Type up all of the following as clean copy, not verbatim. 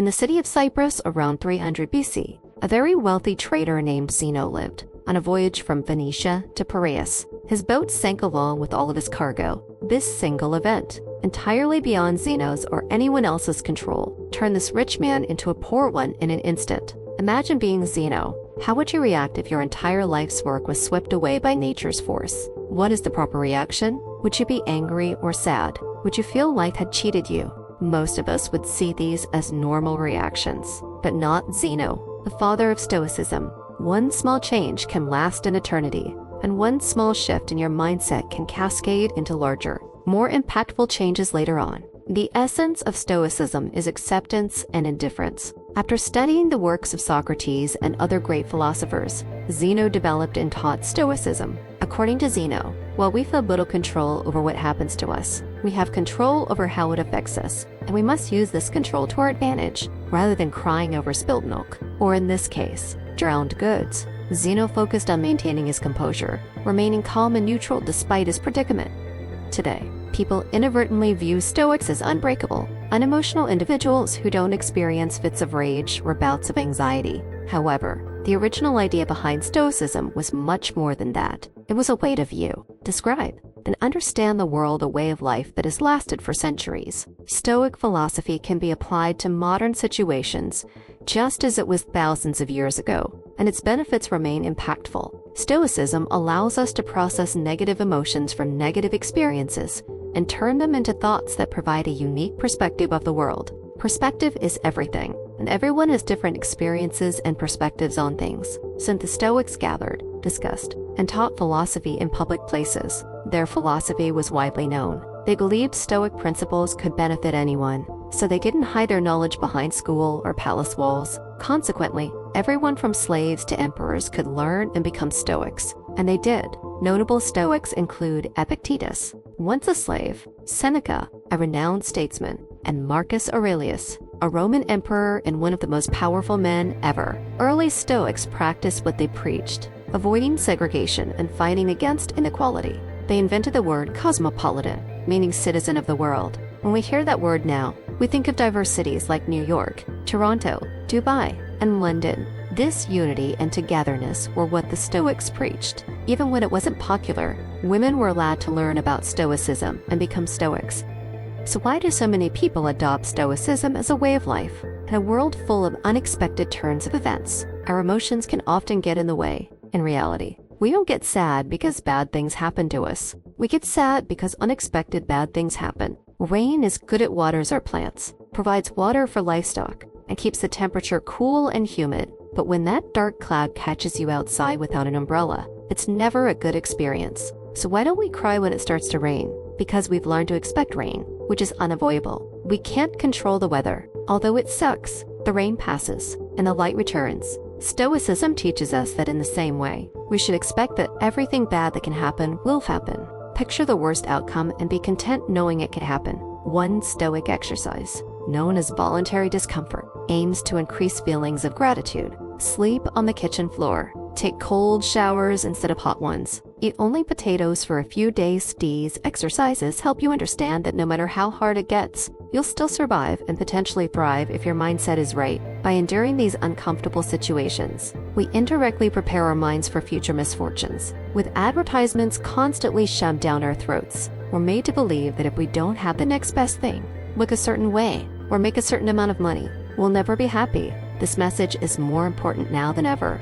In the city of Cyprus around 300 BC, a very wealthy trader named Zeno lived. On a voyage from Phoenicia to Piraeus, his boat sank along with all of his cargo. This single event, entirely beyond Zeno's or anyone else's control, turned this rich man into a poor one in an instant. Imagine being Zeno. How would you react if your entire life's work was swept away by nature's force? What is the proper reaction? Would you be angry or sad? Would you feel life had cheated you? Most of us would see these as normal reactions, but not Zeno, the father of Stoicism. One small change can last an eternity, and one small shift in your mindset can cascade into larger, more impactful changes later on. The essence of Stoicism is acceptance and indifference. After studying the works of Socrates and other great philosophers, Zeno developed and taught Stoicism. According to Zeno, while we feel little control over what happens to us, we have control over how it affects us, and we must use this control to our advantage, rather than crying over spilled milk, or in this case, drowned goods. Zeno focused on maintaining his composure, remaining calm and neutral despite his predicament. Today, people inadvertently view Stoics as unbreakable, unemotional individuals who don't experience fits of rage or bouts of anxiety. However, the original idea behind Stoicism was much more than that. It was a way to view, describe, and understand the world, a way of life that has lasted for centuries. Stoic philosophy can be applied to modern situations just as it was thousands of years ago, and its benefits remain impactful. Stoicism allows us to process negative emotions from negative experiences and turn them into thoughts that provide a unique perspective of the world. Perspective is everything, and everyone has different experiences and perspectives on things. Since the Stoics gathered, discussed, and taught philosophy in public places, their philosophy was widely known. They believed Stoic principles could benefit anyone, so they didn't hide their knowledge behind school or palace walls. Consequently, everyone from slaves to emperors could learn and become Stoics, and they did. Notable Stoics include Epictetus, once a slave, Seneca, a renowned statesman, and Marcus Aurelius, a Roman emperor and one of the most powerful men ever. Early Stoics practiced what they preached, avoiding segregation and fighting against inequality. They invented the word cosmopolitan, meaning citizen of the world. When we hear that word now, we think of diverse cities like New York, Toronto, Dubai, and London. This unity and togetherness were what the Stoics preached. Even when it wasn't popular, women were allowed to learn about Stoicism and become Stoics. So why do so many people adopt Stoicism as a way of life? In a world full of unexpected turns of events, our emotions can often get in the way. In reality, we don't get sad because bad things happen to us. We get sad because unexpected bad things happen. Rain is good at waters our plants, provides water for livestock, and keeps the temperature cool and humid. But when that dark cloud catches you outside without an umbrella, it's never a good experience. So why don't we cry when it starts to rain? Because we've learned to expect rain, which is unavoidable. We can't control the weather. Although it sucks, the rain passes, and the light returns. Stoicism teaches us that in the same way, we should expect that everything bad that can happen will happen. Picture the worst outcome and be content knowing it could happen. One Stoic exercise, known as voluntary discomfort, aims to increase feelings of gratitude. Sleep on the kitchen floor. Take cold showers instead of hot ones. Eat only potatoes for a few days. These exercises help you understand that no matter how hard it gets, you'll still survive and potentially thrive if your mindset is right. By enduring these uncomfortable situations, we indirectly prepare our minds for future misfortunes. With advertisements constantly shoved down our throats, we're made to believe that if we don't have the next best thing, look a certain way, or make a certain amount of money, we'll never be happy. This message is more important now than ever.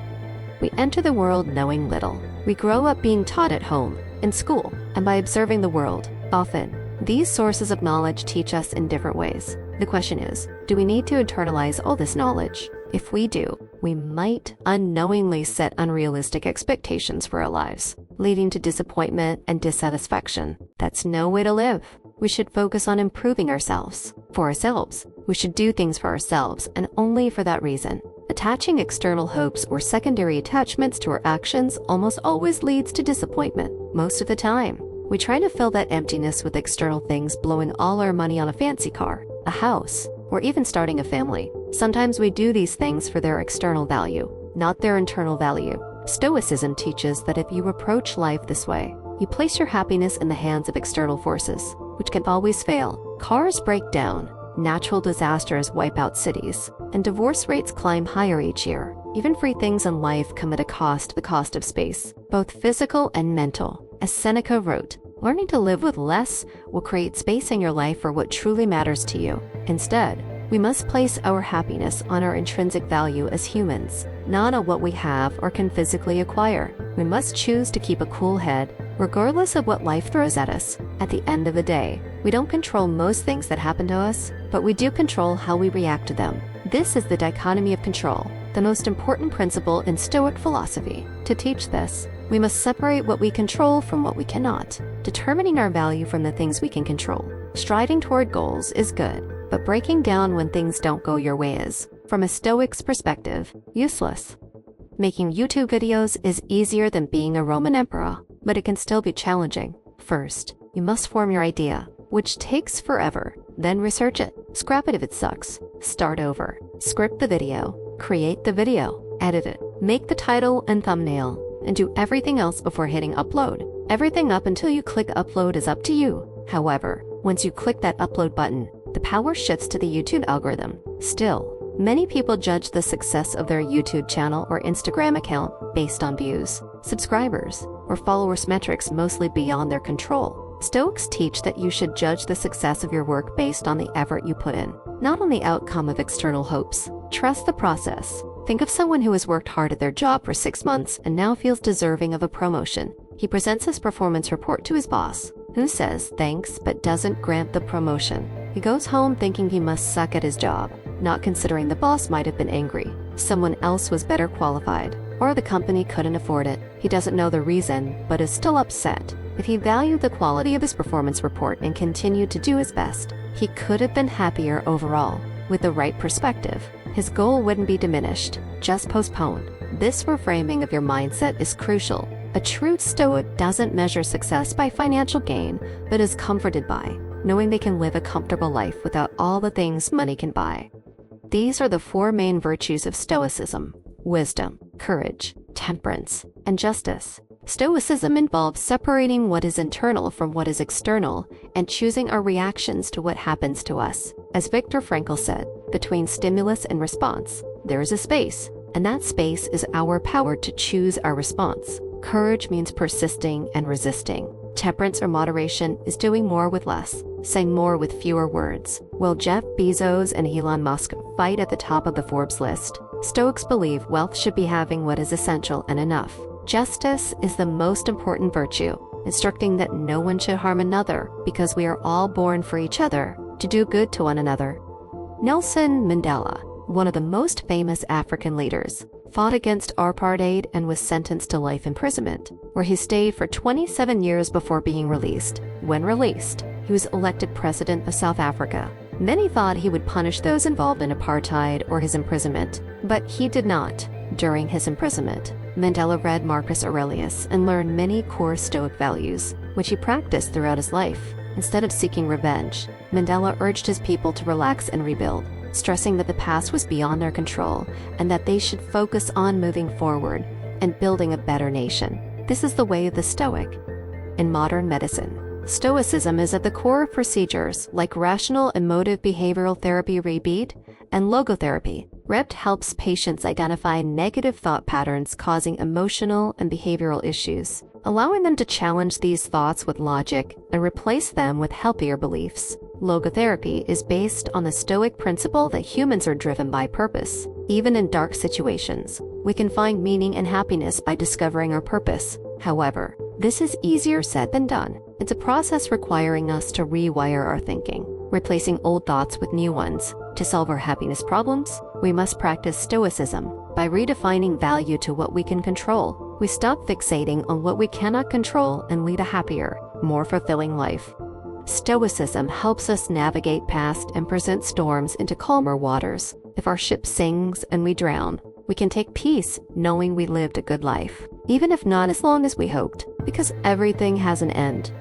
We enter the world knowing little. We grow up being taught at home, in school, and by observing the world. Often, these sources of knowledge teach us in different ways. The question is, do we need to internalize all this knowledge? If we do, we might unknowingly set unrealistic expectations for our lives, leading to disappointment and dissatisfaction. That's no way to live. We should focus on improving ourselves. For ourselves, we should do things for ourselves and only for that reason. Attaching external hopes or secondary attachments to our actions almost always leads to disappointment. Most of the time, we try to fill that emptiness with external things, blowing all our money on a fancy car, a house, or even starting a family. Sometimes we do these things for their external value, not their internal value. Stoicism teaches that if you approach life this way, you place your happiness in the hands of external forces, which can always fail. Cars break down, natural disasters wipe out cities, and divorce rates climb higher each year. Even free things in life come at a cost, the cost of space, both physical and mental. As Seneca wrote, learning to live with less will create space in your life for what truly matters to you. Instead, we must place our happiness on our intrinsic value as humans, not on what we have or can physically acquire. We must choose to keep a cool head, regardless of what life throws at us. At the end of the day, we don't control most things that happen to us, but we do control how we react to them. This is the dichotomy of control, the most important principle in Stoic philosophy. To teach this, we must separate what we control from what we cannot, determining our value from the things we can control. Striving toward goals is good, but breaking down when things don't go your way is, from a Stoic's perspective, useless. Making YouTube videos is easier than being a Roman emperor, but it can still be challenging. First, you must form your idea, which takes forever. Then research it. Scrap it if it sucks. Start over. Script the video. Create the video. Edit it. Make the title and thumbnail, and do everything else before hitting upload. Everything up until you click upload is up to you. However, once you click that upload button, the power shifts to the YouTube algorithm. Still, many people judge the success of their YouTube channel or Instagram account based on views, subscribers, or followers metrics mostly beyond their control. Stoics teach that you should judge the success of your work based on the effort you put in, not on the outcome of external hopes. Trust the process. Think of someone who has worked hard at their job for 6 months and now feels deserving of a promotion. He presents his performance report to his boss, who says thanks but doesn't grant the promotion. He goes home thinking he must suck at his job, not considering the boss might have been angry, someone else was better qualified, or the company couldn't afford it. He doesn't know the reason, but is still upset. If he valued the quality of his performance report and continued to do his best, he could have been happier overall. With the right perspective, his goal wouldn't be diminished, just postponed. This reframing of your mindset is crucial. A true Stoic doesn't measure success by financial gain, but is comforted by knowing they can live a comfortable life without all the things money can buy. These are the 4 main virtues of Stoicism: wisdom, courage, temperance, and justice. Stoicism involves separating what is internal from what is external and choosing our reactions to what happens to us. As Viktor Frankl said, between stimulus and response, there is a space, and that space is our power to choose our response. Courage means persisting and resisting. Temperance or moderation is doing more with less, saying more with fewer words. While Jeff Bezos and Elon Musk fight at the top of the Forbes list, Stoics believe wealth should be having what is essential and enough. Justice is the most important virtue, instructing that no one should harm another because we are all born for each other, to do good to one another. Nelson Mandela, one of the most famous African leaders, fought against apartheid and was sentenced to life imprisonment, where he stayed for 27 years before being released. When released, he was elected president of South Africa. Many thought he would punish those involved in apartheid or his imprisonment, but he did not. During his imprisonment, Mandela read Marcus Aurelius and learned many core Stoic values, which he practiced throughout his life. Instead of seeking revenge, Mandela urged his people to relax and rebuild, stressing that the past was beyond their control and that they should focus on moving forward and building a better nation. This is the way of the Stoic. In modern medicine, Stoicism is at the core of procedures like rational emotive behavioral therapy (REBEAT) and logotherapy. REBT helps patients identify negative thought patterns causing emotional and behavioral issues, allowing them to challenge these thoughts with logic and replace them with healthier beliefs. Logotherapy is based on the Stoic principle that humans are driven by purpose. Even in dark situations, we can find meaning and happiness by discovering our purpose. However, this is easier said than done. It's a process requiring us to rewire our thinking, replacing old thoughts with new ones. To solve our happiness problems, we must practice Stoicism by redefining value to what we can control. We stop fixating on what we cannot control and lead a happier, more fulfilling life. Stoicism helps us navigate past and present storms into calmer waters. If our ship sinks and we drown, we can take peace knowing we lived a good life, even if not as long as we hoped, because everything has an end.